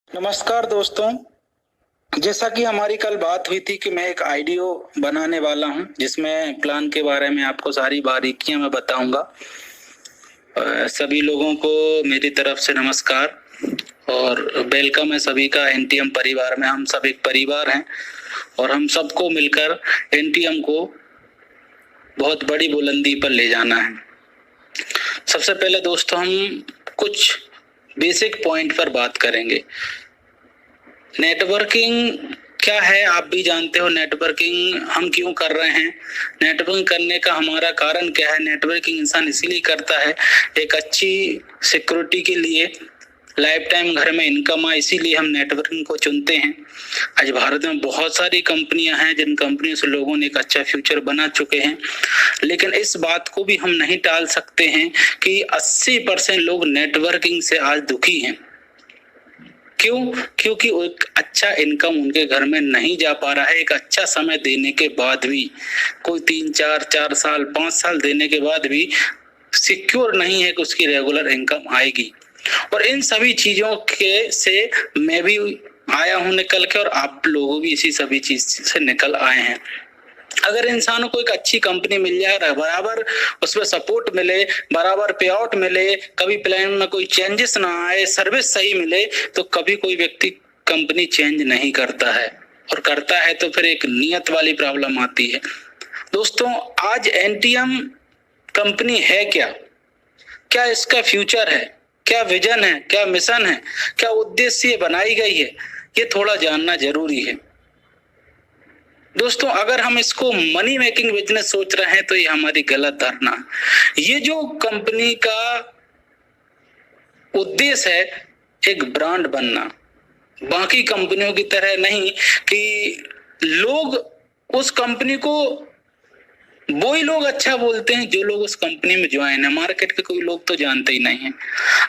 नमस्कार दोस्तों। जैसा कि हमारी कल बात हुई थी कि मैं एक आइडियो बनाने वाला हूं जिसमें प्लान के बारे में आपको सारी बारीकियां मैं बताऊंगा। सभी लोगों को मेरी तरफ से नमस्कार और वेलकम है सभी का एनटीएम परिवार में। हम सब एक परिवार हैं और हम सबको मिलकर एनटीएम को बहुत बड़ी बुलंदी पर ले जाना है। सबसे पहले दोस्तों हम कुछ बेसिक पॉइंट पर बात करेंगे। नेटवर्किंग क्या है आप भी जानते हो। नेटवर्किंग हम क्यों कर रहे हैं, नेटवर्किंग करने का हमारा कारण क्या है। नेटवर्किंग इंसान इसीलिए करता है एक अच्छी सिक्योरिटी के लिए, लाइफ टाइम घर में इनकम आए, इसीलिए हम नेटवर्किंग को चुनते हैं। आज भारत में बहुत सारी कंपनियां हैं जिन कंपनियों से लोगों ने एक अच्छा फ्यूचर बना चुके हैं, लेकिन इस बात को भी हम नहीं टाल सकते हैं कि 80% लोग नेटवर्किंग से आज दुखी हैं। क्यों? क्योंकि एक अच्छा इनकम उनके घर में नहीं जा पा रहा है। एक अच्छा समय देने के बाद भी, कोई 3-4 साल 5 साल देने के बाद भी सिक्योर नहीं है कि उसकी रेगुलर इनकम आएगी। और इन सभी चीजों के से मैं भी आया हूं निकल के, और आप लोग भी इसी सभी चीज से निकल आए हैं। अगर इंसान को एक अच्छी कंपनी मिल जाए, बराबर उसमें सपोर्ट मिले, बराबर पे आउट मिले, कभी प्लान में कोई चेंजेस ना आए, सर्विस सही मिले, तो कभी कोई व्यक्ति कंपनी चेंज नहीं करता है। और करता है तो फिर एक नियत वाली प्रॉब्लम आती है। दोस्तों, आज एनटीएम कंपनी है क्या? क्या इसका फ्यूचर है? क्या विजन है? क्या मिशन है? क्या उद्देश्य बनाई गई है? ये थोड़ा जानना जरूरी है। दोस्तों, अगर हम इसको मनी मेकिंग बिजनेस सोच रहे हैं तो ये हमारी गलत धारणा है। ये जो कंपनी का उद्देश्य है एक ब्रांड बनना, बाकी कंपनियों की तरह नहीं कि लोग उस कंपनी को वो ही लोग अच्छा बोलते हैं जो लोग उस कंपनी में ज्वाइन है। मार्केट के कोई लोग तो जानते ही नहीं है।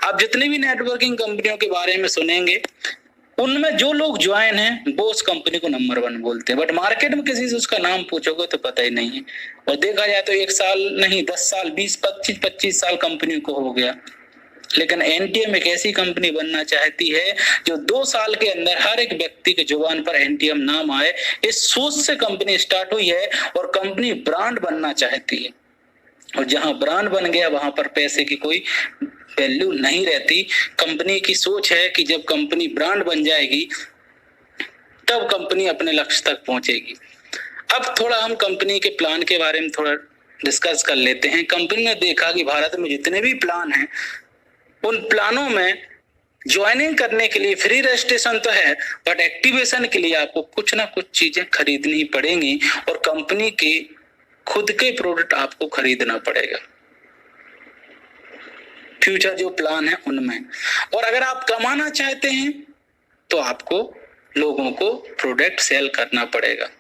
आप जितने भी नेटवर्किंग कंपनियों के बारे में सुनेंगे, उनमें जो लोग ज्वाइन हैं वो उस कंपनी को नंबर 1 बोलते हैं, बट मार्केट में किसी से उसका नाम पूछोगे तो पता ही नहीं है। और देखा जाए तो 1 साल नहीं 10 साल 20-25 साल कंपनी को हो गया, लेकिन एनटीएम एक ऐसी कंपनी बनना चाहती है जो 2 साल के अंदर हर एक व्यक्ति के जुबान पर एनटीएम नाम आए। इस सोच से कंपनी स्टार्ट हुई है और कंपनी ब्रांड बनना चाहती है। और जहां ब्रांड बन गया वहां पर पैसे की कोई वैल्यू नहीं रहती। कंपनी की सोच है कि जब कंपनी ब्रांड बन जाएगी तब कंपनी अपने लक्ष्य तक पहुंचेगी। अब थोड़ा हम कंपनी के प्लान के बारे में थोड़ा डिस्कस कर लेते हैं। कंपनी ने देखा कि भारत में जितने भी प्लान हैं उन प्लानों में ज्वाइनिंग करने के लिए फ्री रजिस्ट्रेशन तो है, बट एक्टिवेशन के लिए आपको कुछ ना कुछ चीजें खरीदनी पड़ेंगी और कंपनी के खुद के प्रोडक्ट आपको खरीदना पड़ेगा फ्यूचर जो प्लान है उनमें। और अगर आप कमाना चाहते हैं तो आपको लोगों को प्रोडक्ट सेल करना पड़ेगा।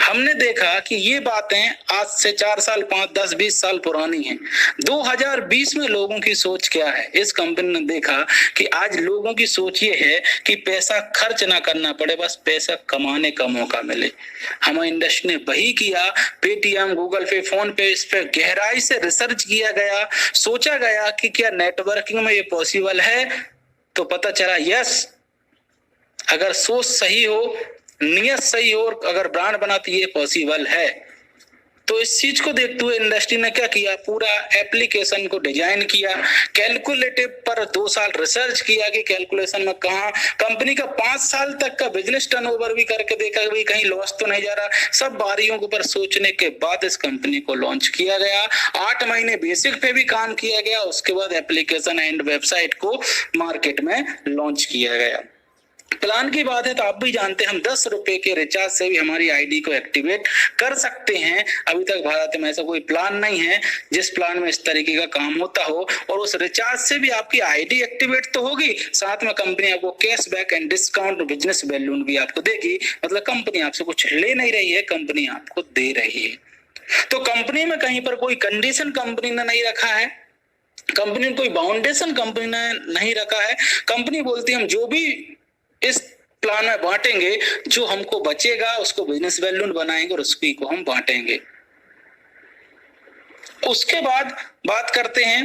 हमने देखा कि ये बातें आज से 4 साल 5 10 20 साल पुरानी हैं। 2020 में लोगों की सोच क्या है? इस कंपनी ने देखा कि आज लोगों की सोच ये है कि पैसा खर्च ना करना पड़े, बस पैसा कमाने का मौका मिले। हमारी इंडस्ट्री ने वही किया। पेटीएम, गूगल पे, फोन पे, इस पे गहराई से रिसर्च किया गया, सोचा गया कि क्या नेटवर्किंग में ये पॉसिबल है। तो पता चला यस, अगर सोच सही हो, नियत सही हो और अगर ब्रांड बना तो ये पॉसिबल है। तो इस चीज को देखते हुए इंडस्ट्री ने क्या किया, पूरा एप्लीकेशन को डिजाइन किया, कैलकुलेटिव पर 2 साल रिसर्च किया कि कैलकुलेशन में कहाँ कंपनी का 5 साल तक का बिजनेस टर्नओवर भी करके देखा कि कहीं लॉस तो नहीं जा रहा। सब बारियों के ऊपर सोचने के बाद इस कंपनी को लॉन्च किया गया। 8 महीने बेसिक पे भी काम किया गया, उसके बाद एप्लीकेशन एंड वेबसाइट को मार्केट में लॉन्च किया गया। प्लान की बात है तो आप भी जानते हैं हम 10 रुपए के रिचार्ज से भी हमारी आईडी को एक्टिवेट कर सकते हैं। अभी तक भारत में ऐसा कोई प्लान नहीं है जिस प्लान में इस तरीके का काम होता हो। और उस रिचार्ज से भी आपकी आईडी एक्टिवेट तो होगी, साथ में कंपनी आपको cashback and discount business value भी आपको देगी। मतलब कंपनी आपसे कुछ ले नहीं रही है, कंपनी आपको दे रही है। तो कंपनी में कहीं पर कोई कंडीशन कंपनी ने नहीं रखा है, कंपनी कोई बाउंडेशन कंपनी ने नहीं रखा है। कंपनी बोलती है हम जो भी इस प्लान में बांटेंगे, जो हमको बचेगा उसको बिजनेस वैल्यू बनाएंगे और उसकी को हम बांटेंगे। उसके बाद बात करते हैं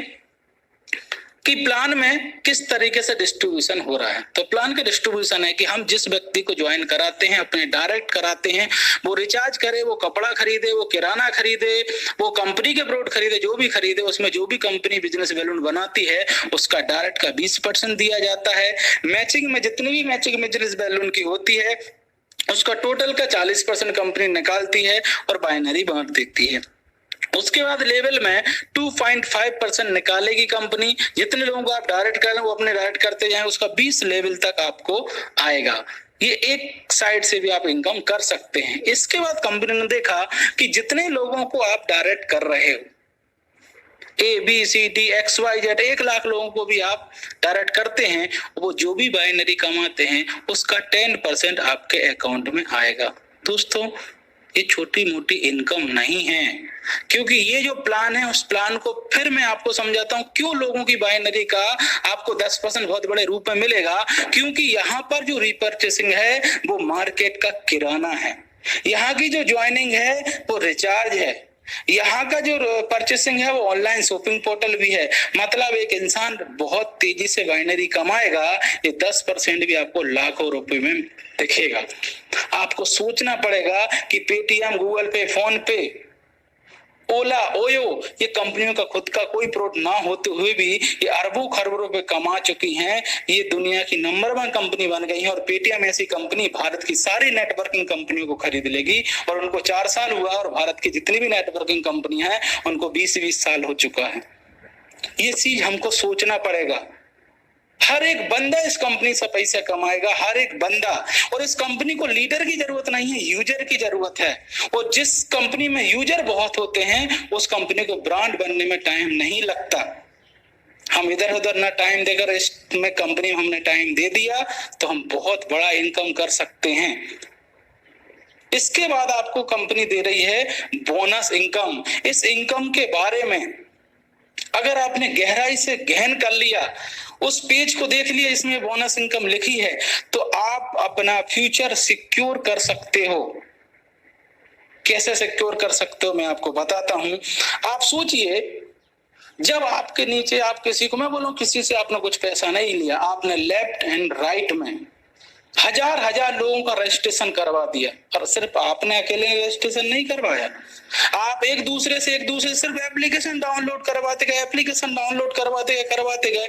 कि प्लान में किस तरीके से डिस्ट्रीब्यूशन हो रहा है। तो प्लान का डिस्ट्रीब्यूशन है कि हम जिस व्यक्ति को ज्वाइन कराते हैं, अपने डायरेक्ट कराते हैं, वो रिचार्ज करे, वो कपड़ा खरीदे, वो किराना खरीदे, वो कंपनी के प्रोडक्ट खरीदे, जो भी खरीदे, उसमें जो भी कंपनी बिजनेस बैलून बनाती है उसका डायरेक्ट का 20% दिया जाता है। मैचिंग में जितनी भी मैचिंग बिजनेस बैलून की होती है उसका टोटल का 40% कंपनी निकालती है और बाइनरी बांट देती है। उसके बाद लेवल में 2.5% निकालेगी कंपनी। जितने लोगों को आप डायरेक्ट कर रहे हैं वो अपने डायरेक्ट करते जाएं, उसका 20 लेवल तक आपको आएगा। ये एक साइड से भी आप इनकम कर सकते हैं। इसके बाद कंपनी ने देखा कि जितने लोगों को आप डायरेक्ट कर रहे हो, ABCD XYZ 1 लाख लोगों को भी आप डायरेक्ट करते हैं, वो जो भी बाइनरी कमाते हैं उसका 10% आपके अकाउंट में आएगा। दोस्तों ये छोटी मोटी इनकम नहीं है, क्योंकि ये जो प्लान है उस प्लान को फिर मैं आपको समझाता हूं क्यों लोगों की बाइनरी का आपको 10% बहुत बड़े रूप में मिलेगा। क्योंकि यहाँ पर जो रिपर्चेसिंग है वो मार्केट का किराना है, यहाँ की जो ज्वाइनिंग है वो रिचार्ज है, यहाँ का जो परचेसिंग है वो ऑनलाइन शॉपिंग पोर्टल भी है। मतलब एक इंसान बहुत तेजी से बाइनरी कमाएगा, ये 10% भी आपको लाखों रुपए में दिखेगा। आपको सोचना पड़ेगा कि पेटीएम, गूगल पे, फोन पे, ओला, ओयो, ये कंपनियों का खुद का कोई प्रोडक्ट ना होते हुए भी ये अरबों खरबों रुपए कमा चुकी हैं। ये दुनिया की नंबर 1 कंपनी बन गई है और पेटीएम ऐसी कंपनी भारत की सारी नेटवर्किंग कंपनियों को खरीद लेगी और उनको 4 साल हुआ और भारत की जितनी भी नेटवर्किंग कंपनी है उनको 20-20 साल हो चुका है। ये चीज हमको सोचना पड़ेगा। हर एक बंदा इस कंपनी से पैसा कमाएगा, हर एक बंदा। और इस कंपनी को लीडर की जरूरत नहीं है, यूजर की जरूरत है। और जिस कंपनी में यूजर बहुत होते हैं उस कंपनी को ब्रांड बनने में टाइम नहीं लगता। हम इधर उधर ना टाइम देकर इसमें कंपनी में हमने टाइम दे दिया तो हम बहुत बड़ा इनकम कर सकते हैं। इसके बाद आपको कंपनी दे रही है बोनस इनकम। इस इनकम के बारे में अगर आपने गहराई से गहन कर लिया, उस पेज को देख लिया, इसमें बोनस इनकम लिखी है, तो आप अपना फ्यूचर सिक्योर कर सकते हो। कैसे सिक्योर कर सकते हो मैं आपको बताता हूं। आप सोचिए, जब आपके नीचे आप किसी को, मैं बोलूं किसी से आपने कुछ पैसा नहीं लिया, आपने लेफ्ट एंड राइट में हजार लोगों का रजिस्ट्रेशन करवा दिया और सिर्फ आपने अकेले रजिस्ट्रेशन नहीं करवाया, आप एक दूसरे से सिर्फ एप्लीकेशन डाउनलोड करवाते गए।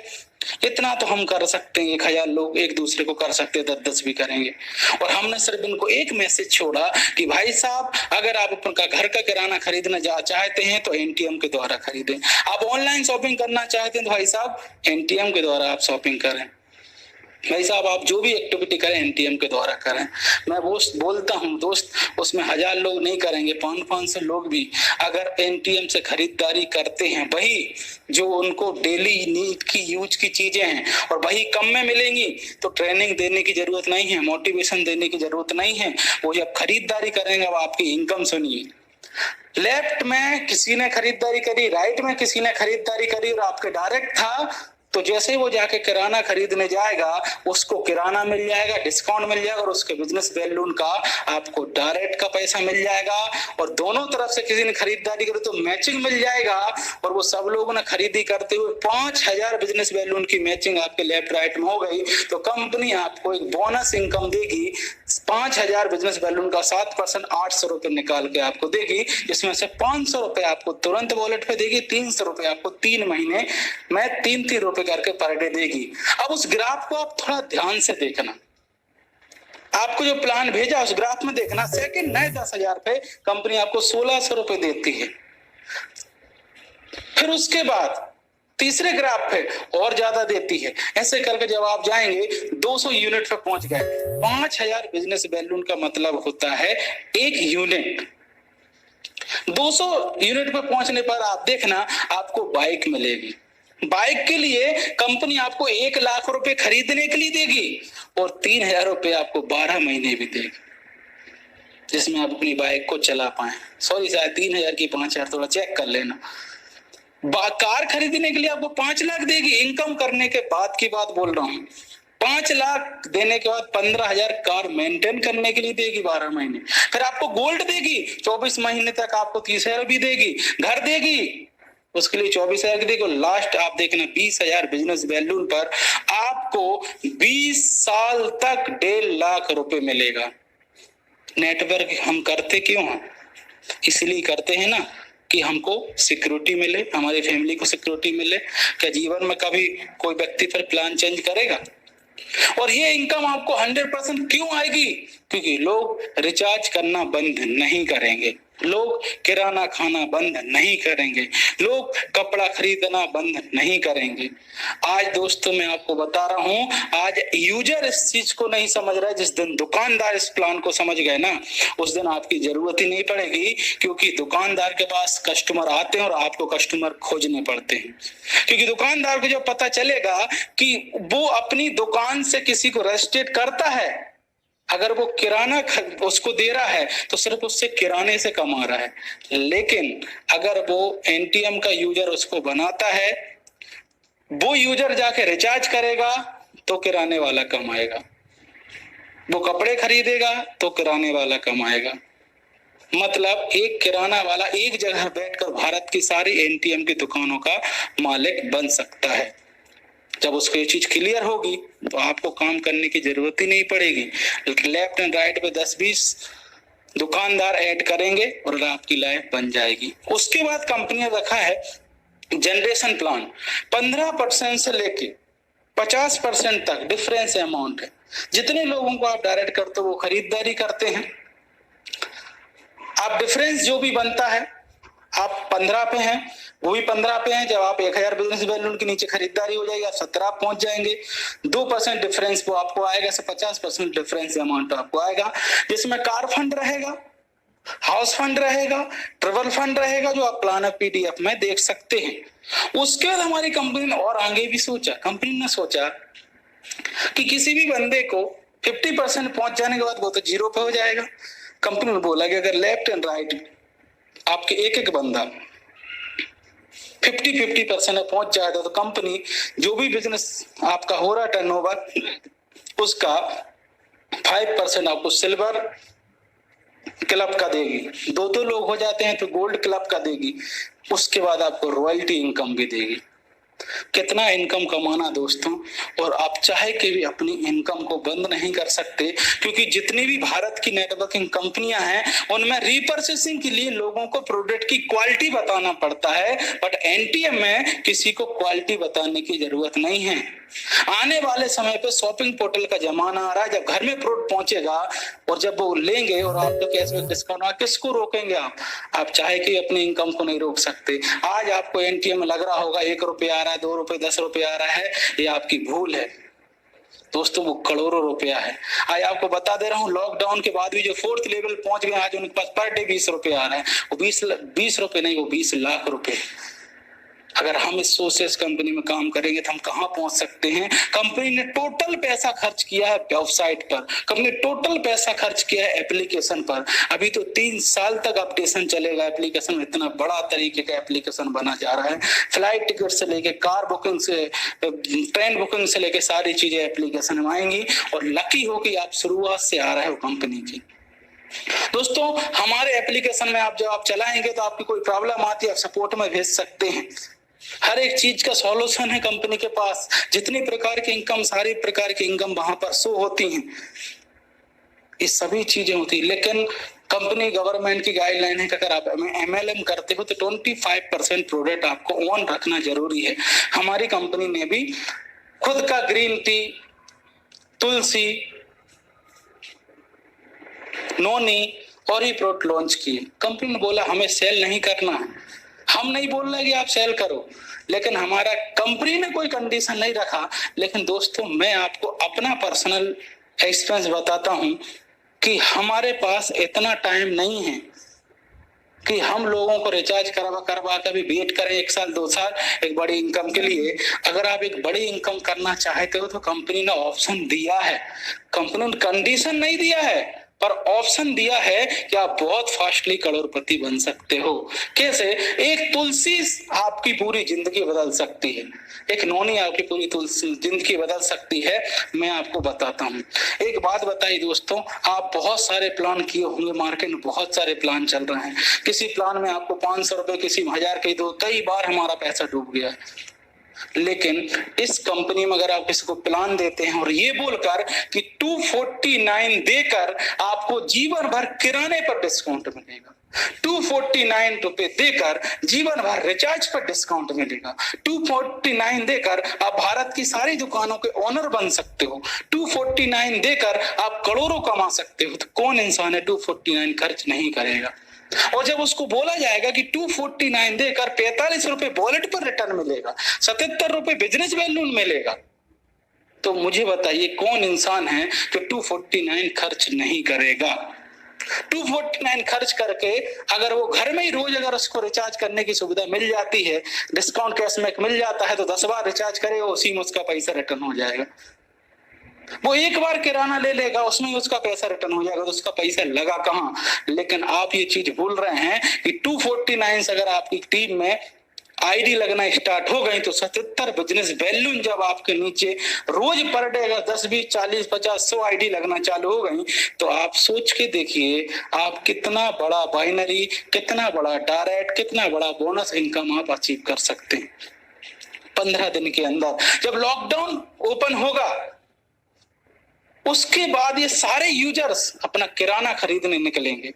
इतना तो हम कर सकते हैं, 1000 लोग एक दूसरे को कर सकते, 10 भी करेंगे। और हमने सिर्फ इनको एक मैसेज छोड़ा कि भाई साहब अगर आप अपना घर का किराना खरीदना चाहते हैं तो एनटीएम के द्वारा खरीदें, आप ऑनलाइन शॉपिंग करना चाहते हैं तो भाई साहब एनटीएम के द्वारा आप शॉपिंग करें, भाई साहब आप जो भी एक्टिविटी करें एनटीएम के द्वारा करें। मैं वो बोलता हूं दोस्त, उसमें 1000 लोग नहीं करेंगे, 500 लोग भी अगर एनटीएम से खरीदारी करते हैं, वही जो उनको डेली नीड की यूज की चीजें हैं और वही कम में मिलेंगी, तो ट्रेनिंग देने की जरूरत नहीं है, मोटिवेशन देने की जरूरत नहीं है। वो जब खरीदारी करेंगे अब आपकी इनकम सुनिए, लेफ्ट में किसी ने खरीदारी करी, राइट में किसी ने खरीदारी करी और आपके डायरेक्ट था, तो जैसे वो जाके किराना खरीदने जाएगा उसको किराना मिल जाएगा, डिस्काउंट मिल जाएगा और उसके बिजनेस बैलून का आपको डायरेक्ट का पैसा मिल जाएगा। और दोनों तरफ से किसी ने खरीदारी करी तो मैचिंग मिल जाएगा और वो सब लोगों ने खरीदी करते हुए 5000 बिजनेस बैलून की मैचिंग आपके लेफ्ट राइट में हो गई, तो कंपनी आपको एक बोनस इनकम देगी 5000 बिजनेस बैलून का 7% 800 रुपए निकाल के आपको देगी, जिसमें से 500 रुपए आपको तुरंत वॉलेट पे देगी, 300 रुपए आपको 3 महीने में 3 रुपए करके पर डे देगी। अब उस ग्राफ को आप थोड़ा ध्यान से देखना, आपको जो प्लान भेजा उस ग्राफ में देखना, सेकंड नए 10,000 पे कंपनी आपको 1600 रुपए देती है। फिर उसके बाद तीसरे ग्राफ पे और ज्यादा देती है। ऐसे करके जब आप जाएंगे 200 यूनिट पे पहुंच गए, 5000 बिजनेस बैलून का मतलब होता है एक यूनिट। 200 यूनिट पे पहुंचने पर आप देखना आपको बाइक मिलेगी। बाइक के लिए कंपनी आपको 1 लाख रुपए खरीदने के लिए देगी और 3000 रुपए आपको 12 महीने भी देगी, जिसमें आप अपनी बाइक को चला पाए। सॉरी शायद 3000 की 5000, थोड़ा चेक कर लेना। कार खरीदने के लिए आपको 5 लाख देगी, इनकम करने के बाद की बात बोल रहा हूं। 5 लाख देने के बाद 15,000 कार मेंटेन करने के लिए देगी 12 महीने। फिर आपको गोल्ड देगी 24 महीने तक, आपको 30,000 भी देगी, घर देगी उसके लिए 24,000 की देखो, लास्ट आप देखना 20,000 बिजनेस बैलून पर आपको 20 साल तक 1.5 लाख रुपए मिलेगा। नेटवर्क हम करते क्यों हैं? इसलिए करते हैं ना कि हमको सिक्योरिटी मिले, हमारी फैमिली को सिक्योरिटी मिले। क्या जीवन में कभी कोई व्यक्ति फिर प्लान चेंज करेगा? और ये इनकम आपको 100% क्यों आएगी? क्योंकि लोग रिचार्ज करना बंद नहीं करेंगे, लोग किराना खाना बंद नहीं करेंगे, लोग कपड़ा खरीदना बंद नहीं करेंगे। आज दोस्तों मैं आपको बता रहा हूं, आज यूजर इस चीज को नहीं समझ रहा है। जिस दिन दुकानदार इस प्लान को समझ गए ना, उस दिन आपकी जरूरत ही नहीं पड़ेगी, क्योंकि दुकानदार के पास कस्टमर आते हैं और आपको कस्टमर खोजने पड़ते हैं। क्योंकि दुकानदार को जब पता चलेगा कि वो अपनी दुकान से किसी को रजिस्ट्रेट करता है, अगर वो किराना उसको दे रहा है तो सिर्फ उससे किराने से कमा रहा है, लेकिन अगर वो एनटीएम का यूजर उसको बनाता है, वो यूजर जाके रिचार्ज करेगा तो किराने वाला कमाएगा, वो कपड़े खरीदेगा तो किराने वाला कमाएगा। मतलब एक किराना वाला एक जगह बैठकर भारत की सारी एनटीएम की दुकानों का मालिक बन सकता है। जब उसको ये चीज क्लियर होगी तो आपको काम करने की जरूरत ही नहीं पड़ेगी। लेफ्ट एंड राइट पे 10-20 दुकानदार ऐड करेंगे और आपकी लाइफ बन जाएगी। उसके बाद कंपनी ने रखा है जनरेशन प्लान। 15% से लेके 50% तक डिफरेंस अमाउंट है। जितने लोगों को आप डायरेक्ट करते हो वो खरीदारी करते हैं, आप डिफरेंस जो भी बनता है, आप 15 पे हैं, वो भी 15 पे हैं। जब आप 1,000 बिजनेस बैलून के नीचे खरीदारी हो जाएगी, आप 17 पहुंच जाएंगे। 2% डिफरेंस वो आपको आएगा, 50% डिफरेंस अमाउंट आपको आएगा, जिसमें कार फंड रहेगा, हाउस फंड रहेगा, ट्रेवल फंड रहेगा, जो आप प्लान ऑफ पीडीएफ में देख सकते हैं। उसके बाद हमारी कंपनी ने और आगे भी सोचा। कंपनी ने सोचा कि किसी भी बंदे को 50% पहुंच जाने के बाद वो तो 0 पे हो जाएगा। कंपनी ने बोला कि अगर लेफ्ट एंड राइट आपके एक बंदा 50% में पहुंच जाएगा तो कंपनी जो भी बिजनेस आपका हो रहा टर्नओवर, उसका 5% आपको सिल्वर क्लब का देगी। 2 लोग हो जाते हैं तो गोल्ड क्लब का देगी। उसके बाद आपको रॉयल्टी इनकम भी देगी। कितना इनकम कमाना दोस्तों, और आप चाहे के भी अपनी इनकम को बंद नहीं कर सकते, क्योंकि जितनी भी भारत की नेटवर्किंग कंपनियां हैं उनमें रीपर्चेसिंग के लिए लोगों को प्रोडक्ट की क्वालिटी बताना पड़ता है, बट एनटीएम में किसी को क्वालिटी बताने की जरूरत नहीं है। आने वाले समय पे शॉपिंग पोर्टल का जमाना आ रहा है, जब घर में प्रोडक्ट पहुंचेगा और जब वो लेंगे और आपको कैशबैक डिस्काउंट, किसको रोकेंगे आप चाहे कि अपनी इनकम को नहीं रोक सकते। आज आपको एनटीएम में लग रहा होगा 1 रुपया आ रहा है, 2 रुपए, 10 रुपया आ रहा है, ये आपकी भूल है दोस्तों, वो करोड़ों रुपया है। आज आपको बता दे रहा हूँ, लॉकडाउन के बाद भी जो 4th लेवल पहुंच गए, आज उनके पास पर डे 20 रुपए आ रहे हैं। वो 20 रुपए नहीं, वो 20 लाख रुपए। अगर हम इस सोच से इस कंपनी में काम करेंगे तो हम कहां पहुंच सकते हैं। कंपनी ने टोटल पैसा खर्च किया है वेबसाइट पर, कंपनी टोटल पैसा खर्च किया है एप्लीकेशन पर। अभी तो 3 साल तक अपडेशन चलेगा एप्लीकेशन में, इतना बड़ा तरीके का एप्लीकेशन बना जा रहा है। फ्लाइट टिकट से लेके कार बुकिंग से, ट्रेन बुकिंग से लेके सारी चीजें एप्लीकेशन में आएंगी। और लकी हो कि आप शुरुआत से आ रहे हो कंपनी की। दोस्तों हमारे एप्लीकेशन में आप जब आप चलाएंगे तो आपकी कोई प्रॉब्लम आती है, आप सपोर्ट में भेज सकते हैं। हर एक चीज का सॉल्यूशन है कंपनी के पास। जितनी प्रकार की इनकम, सारी प्रकार की इनकम वहां पर शो होती हैं, ये सभी चीजें होती है। लेकिन कंपनी गवर्नमेंट की गाइडलाइन है कि अगर आप एमएलएम करते हो तो 25% प्रोडक्ट आपको ऑन रखना जरूरी है। हमारी कंपनी ने भी खुद का ग्रीन टी, तुलसी, नोनी और ही प्रोडक्ट लॉन्च किए। कंपनी ने बोला हमें सेल नहीं करना है, हम नहीं बोल रहे कि आप सेल करो, लेकिन हमारा कंपनी ने कोई कंडीशन नहीं रखा। लेकिन दोस्तों मैं आपको अपना पर्सनल एक्सपीरियंस बताता हूं कि हमारे पास इतना टाइम नहीं है कि हम लोगों को रिचार्ज करवा कर भी वेट करें 1 साल 2 साल एक बड़ी इनकम के लिए। अगर आप एक बड़ी इनकम करना चाहते हो तो कंपनी ने ऑप्शन दिया है, कंपनी ने कंडीशन नहीं दिया है। पर ऑप्शन दिया है कि आप बहुत फास्टली करोड़पति बन सकते हो। कैसे? एक तुलसी आपकी पूरी जिंदगी बदल सकती है, एक नौनी आपकी पूरी जिंदगी बदल सकती है। मैं आपको बताता हूँ। एक बात बताइए दोस्तों, आप बहुत सारे प्लान किए होंगे, मार्केट में बहुत सारे प्लान चल रहे हैं। किसी प्लान में आपको 500 रुपए, किसी में 1000 के दो, कई बार हमारा पैसा डूब गया है। लेकिन इस कंपनी में अगर आप किसी को प्लान देते हैं और ये बोलकर कि 249 देकर आपको जीवन भर किराने पर डिस्काउंट मिलेगा, 249 रुपए देकर जीवन भर रिचार्ज पर डिस्काउंट मिलेगा, 249 देकर आप भारत की सारी दुकानों के ओनर बन सकते हो, 249 देकर आप करोड़ों कमा सकते हो, तो कौन इंसान है 249 खर्च नहीं करेगा? और जब उसको बोला जाएगा कि 249 देकर 45 रुपए वॉलेट पर रिटर्न मिलेगा, 77 रुपए बिजनेस वैल्यू मिलेगा, तो मुझे बताइए कौन इंसान है जो 249 खर्च नहीं करेगा? 249 खर्च करके अगर वो घर में ही रोज अगर उसको रिचार्ज करने की सुविधा मिल जाती है, डिस्काउंट कैशबैक मिल जाता है, तो 10 बार रिचार्ज करेगा, उसी में उसका पैसा रिटर्न हो जाएगा। वो एक बार किराना ले लेगा, उसमें उसका पैसा रिटर्न हो जाएगा, तो उसका पैसा लगा कहाँ? लेकिन आप ये चीज भूल रहे हैं कि 249 से अगर आपकी टीम में आईडी लगना स्टार्ट हो गई, तो 77 बिजनेस वैल्यू जब आपके नीचे रोज पर डे अगर 10, 20, 40, 50, 100 आईडी लगना चालू हो गई, तो आप सोच के देखिए आप कितना बड़ा बाइनरी, कितना बड़ा डायरेक्ट, कितना बड़ा बोनस इनकम आप अचीव कर सकते हैं 15 दिन के अंदर। जब लॉकडाउन ओपन होगा उसके बाद ये सारे यूजर्स अपना किराना खरीदने निकलेंगे।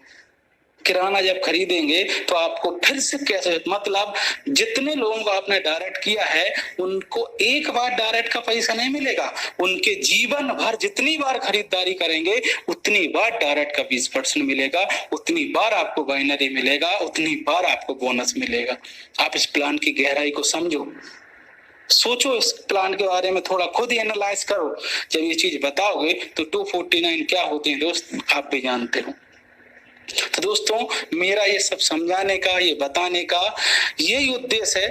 किराना जब खरीदेंगे तो आपको फिर से कैसे, मतलब जितने लोगों को आपने डायरेक्ट किया है उनको एक बार डायरेक्ट का पैसा नहीं मिलेगा, उनके जीवन भर जितनी बार खरीदारी करेंगे उतनी बार डायरेक्ट का 20% मिलेगा, उतनी बार आपको बाइनरी मिलेगा, उतनी बार आपको बोनस मिलेगा। आप इस प्लान की गहराई को समझो, सोचो इस प्लान के बारे में, थोड़ा खुद ही एनालाइज करो। जब ये चीज बताओगे तो 249 क्या होते हैं दोस्त आप भी जानते हो। तो दोस्तों मेरा ये सब समझाने का, ये बताने का यही उद्देश्य है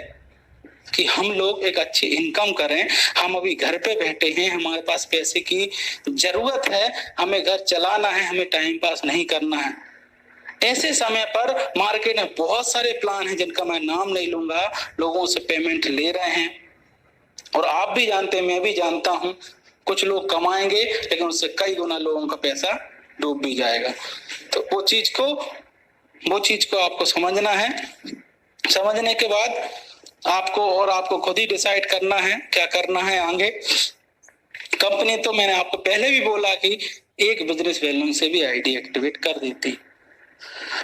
कि हम लोग एक अच्छी इनकम करें। हम अभी घर पे बैठे हैं, हमारे पास पैसे की जरूरत है, हमें घर चलाना है, हमें टाइम पास नहीं करना है। ऐसे समय पर मार्केट में बहुत सारे प्लान हैं जिनका मैं नाम नहीं लूंगा, लोगों से पेमेंट ले रहे हैं और आप भी जानते हैं, मैं भी जानता हूं, कुछ लोग कमाएंगे लेकिन उससे कई गुना लोगों का पैसा डूब भी जाएगा। तो वो चीज को आपको समझना है। समझने के बाद आपको खुद ही डिसाइड करना है क्या करना है आगे। कंपनी तो मैंने आपको पहले भी बोला कि एक बिजनेस वैल्यू से भी आईडी एक्टिवेट कर देती।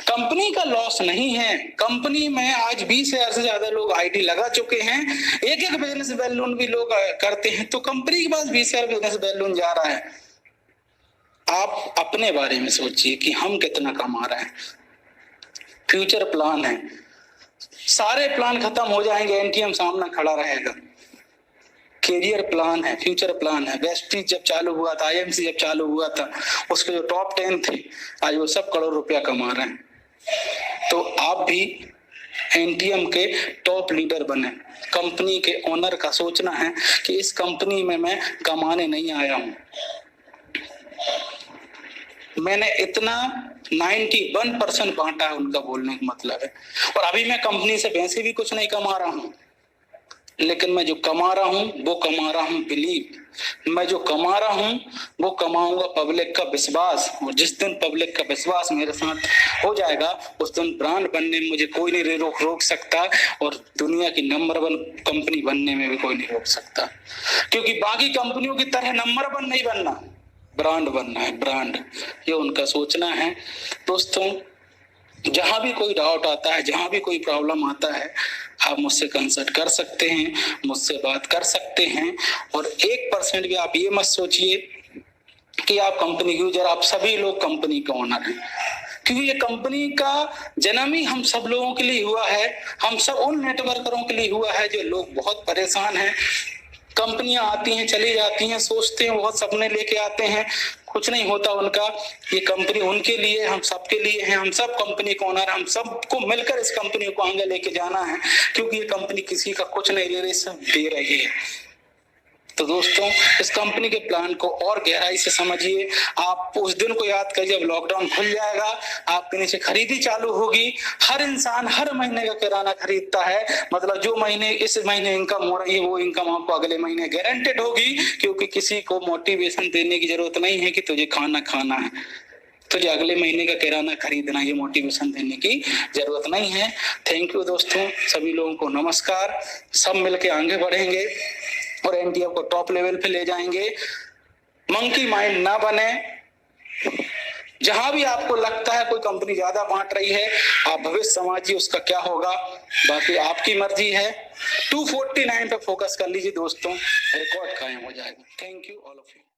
कंपनी का लॉस नहीं है, कंपनी में आज 20,000 से ज्यादा लोग आईडी लगा चुके हैं, एक बिजनेस बैलून भी लोग करते हैं, तो कंपनी के पास 20,000 बिजनेस बैलून जा रहा है। आप अपने बारे में सोचिए कि हम कितना कमा रहे हैं। फ्यूचर प्लान है, सारे प्लान खत्म हो जाएंगे, एनटीएम सामने खड़ा रहेगा। कैरियर प्लान है, फ्यूचर प्लान है। वेस्टीज जब चालू हुआ था, आईएमसी जब चालू हुआ था, उसके जो टॉप 10 थे आज वो सब करोड़ रुपया कमा रहे हैं। तो आप भी एनटीएम के टॉप लीडर बने। कंपनी के ओनर का सोचना है कि इस कंपनी में मैं कमाने नहीं आया हूं, मैंने इतना 91% बांटा है, उनका बोलने का मतलब है। और अभी मैं कंपनी से वैसे भी कुछ नहीं कमा रहा हूं, लेकिन मैं जो कमा रहा हूं वो कमा रहा हूं बिलीव। मैं जो कमा रहा हूं वो कमाऊंगा पब्लिक का विश्वास, और जिस दिन पब्लिक का विश्वास मेरे साथ हो जाएगा उस दिन ब्रांड बनने में मुझे कोई नहीं रोक सकता, और दुनिया की नंबर 1 कंपनी बनने में भी कोई नहीं रोक सकता। क्योंकि बाकी कंपनियों की तरह नंबर 1 नहीं बनना, ब्रांड बनना है, ब्रांड। ये उनका सोचना है। दोस्तों जहां भी कोई डाउट आता है, जहां भी कोई प्रॉब्लम आता है, आप मुझसे कंसल्ट कर सकते हैं, मुझसे बात कर सकते हैं। और 1% भी आप ये मत सोचिए कि आप कंपनी यूजर, आप सभी लोग कंपनी का ओनर हैं, क्योंकि ये कंपनी का जन्म ही हम सब लोगों के लिए हुआ है। हम सब उन नेटवर्करों के लिए हुआ है जो लोग बहुत परेशान हैं। कंपनियां आती हैं चली जाती हैं, सोचते हैं बहुत सपने लेके आते हैं, कुछ नहीं होता उनका। ये कंपनी उनके लिए, हम सबके लिए है। हम सब कंपनी को ओनर, हम सबको मिलकर इस कंपनी को आगे लेके जाना है, क्योंकि ये कंपनी किसी का कुछ नहीं ले रही, सब दे रही है। तो दोस्तों इस कंपनी के प्लान को और गहराई से समझिए। आप उस दिन को याद करिए जब लॉकडाउन खुल जाएगा, आपके नीचे खरीदी चालू होगी। हर इंसान हर महीने का किराना खरीदता है, मतलब जो महीने इस महीने इनकम हो रही है वो इनकम आपको अगले महीने गारंटेड होगी, क्योंकि किसी को मोटिवेशन देने की जरूरत नहीं है कि तुझे खाना खाना है, तुझे अगले महीने का किराना खरीदना, ये मोटिवेशन देने की जरूरत नहीं है। थैंक यू दोस्तों, सभी लोगों को नमस्कार। सब मिलके आगे बढ़ेंगे और एनटीएफ को टॉप लेवल पे ले जाएंगे। मंकी माइंड ना बने। जहां भी आपको लगता है कोई कंपनी ज्यादा बांट रही है, आप भविष्य समझिए उसका क्या होगा, बाकी आपकी मर्जी है। 249 पे फोकस कर लीजिए दोस्तों, रिकॉर्ड कायम हो जाएगा। Thank you all of you.